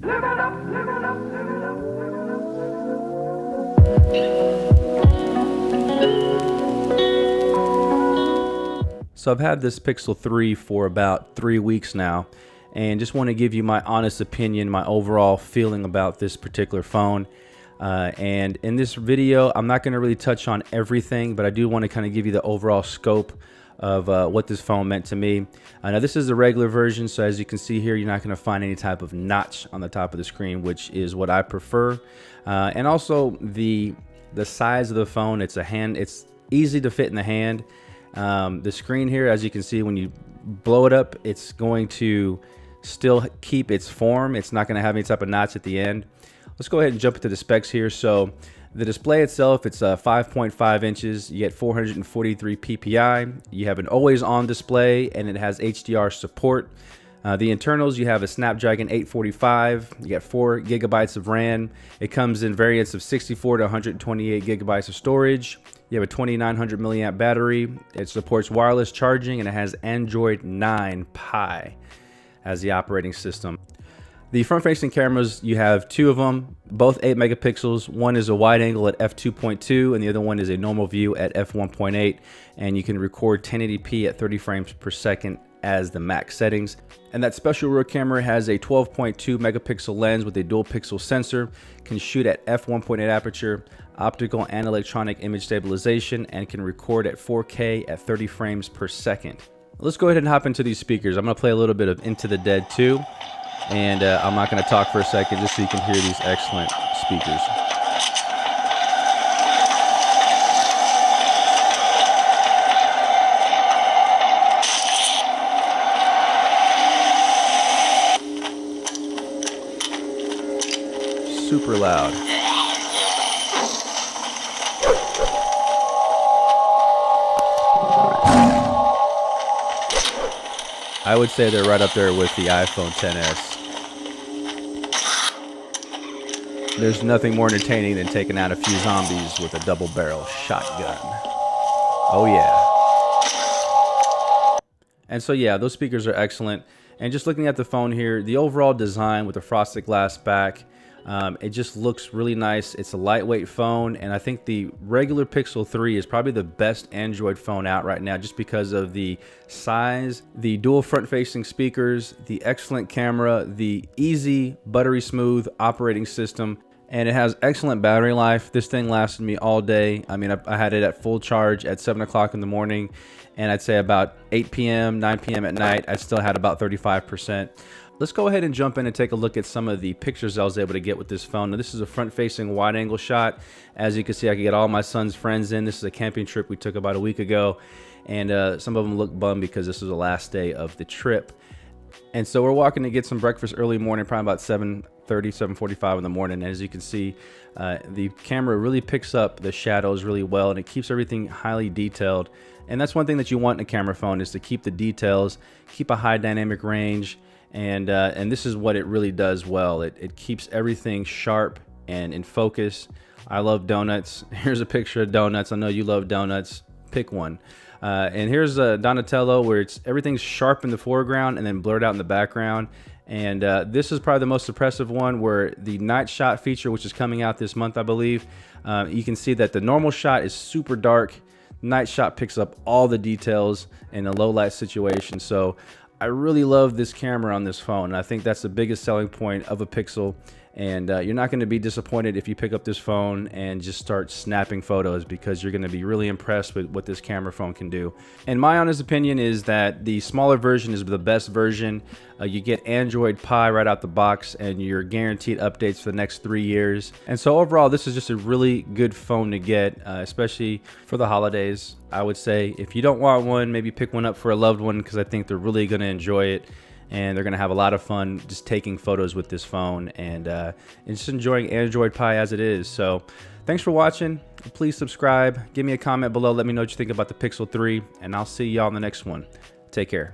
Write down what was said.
So I've had this Pixel 3 for about 3 weeks now, and just want to give you my honest opinion, my overall feeling about this particular phone. And in this video, I'm not going to really touch on everything, but I do want to kind of give you the overall scope of what this phone meant to me. Now this is the regular version, so as you can see here, you're not going to find any type of notch on the top of the screen, which is what I prefer. And also the size of the phone, it's easy to fit in the hand. The screen here, as you can see, when you blow it up, it's going to still keep its form. It's not going to have any type of notch at the end. Let's go ahead and jump into the specs here. So the display itself, it's 5.5 inches. You get 443 ppi. You have an always on display, and it has HDR support. The internals, you have a Snapdragon 845. You got 4 gigabytes of RAM. It comes in variants of 64 to 128 gigabytes of storage. You have a 2900 milliamp battery. It supports wireless charging, and it has Android 9 Pie as the operating system. The front-facing cameras, you have 2 of them, both 8 megapixels. One is a wide angle at f2.2, and the other one is a normal view at f1.8. And you can record 1080p at 30 frames per second as the max settings. And that special rear camera has a 12.2 megapixel lens with a dual pixel sensor, can shoot at f1.8 aperture, optical and electronic image stabilization, and can record at 4K at 30 frames per second. Let's go ahead and hop into these speakers. I'm going to play a little bit of Into the Dead 2, and I'm not going to talk for a second just so you can hear these excellent speakers. Super loud. I would say they're right up there with the iPhone XS. There's nothing more entertaining than taking out a few zombies with a double barrel shotgun. Oh yeah. And so yeah, those speakers are excellent. And just looking at the phone here, the overall design with the frosted glass back, it just looks really nice. It's a lightweight phone, and I think the regular Pixel 3 is probably the best Android phone out right now just because of the size, the dual front-facing speakers, the excellent camera, the easy, buttery smooth operating system, and it has excellent battery life. This thing lasted me all day. I mean, I had it at full charge at 7 o'clock in the morning, and I'd say about 8 p.m., 9 p.m. at night, I still had about 35%. Let's go ahead and jump in and take a look at some of the pictures I was able to get with this phone. Now, this is a front-facing wide-angle shot. As you can see, I could get all my son's friends in. This is a camping trip we took about a week ago, and some of them look bummed because this was the last day of the trip. And so we're walking to get some breakfast early morning, probably about 7:30, 7:45 in the morning. And as you can see, the camera really picks up the shadows really well, and it keeps everything highly detailed. And that's one thing that you want in a camera phone, is to keep the details, keep a high dynamic range. And this is what it really does well. It keeps everything sharp and in focus. I love donuts. Here's a picture of donuts. I know you love donuts. Pick one. And here's Donatello, where everything's sharp in the foreground and then blurred out in the background. And this is probably the most impressive one, where the night shot feature, which is coming out this month, I believe, you can see that the normal shot is super dark. Night shot picks up all the details in a low light situation. So I really love this camera on this phone, and I think that's the biggest selling point of a Pixel. And you're not going to be disappointed if you pick up this phone and just start snapping photos, because you're going to be really impressed with what this camera phone can do. And my honest opinion is that the smaller version is the best version. You get Android Pie right out the box, and you're guaranteed updates for the next 3 years. And so overall, this is just a really good phone to get, especially for the holidays. I would say if you don't want one, maybe pick one up for a loved one, because I think they're really going to enjoy it. And they're going to have a lot of fun just taking photos with this phone, and just enjoying Android Pie as it is. So thanks for watching. Please subscribe. Give me a comment below. Let me know what you think about the Pixel 3, and I'll see y'all in the next one. Take care.